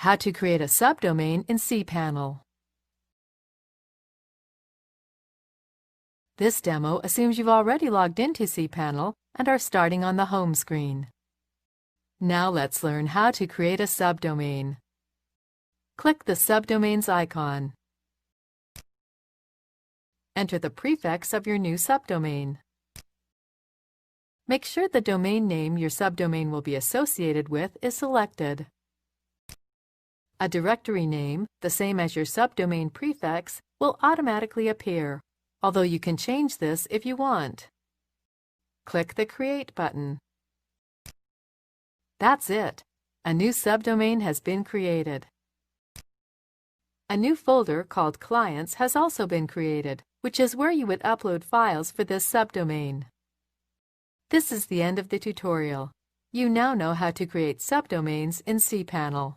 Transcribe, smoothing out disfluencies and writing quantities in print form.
How to create a subdomain in cPanel. This demo assumes you've already logged into cPanel and are starting on the home screen. Now let's learn how to create a subdomain. Click the subdomains icon. Enter the prefix of your new subdomain. Make sure the domain name your subdomain will be associated with is selected. A directory name, the same as your subdomain prefix, will automatically appear, although you can change this if you want. Click the Create button. That's it. A new subdomain has been created. A new folder called Clients has also been created, which is where you would upload files for this subdomain. This is the end of the tutorial. You now know how to create subdomains in cPanel.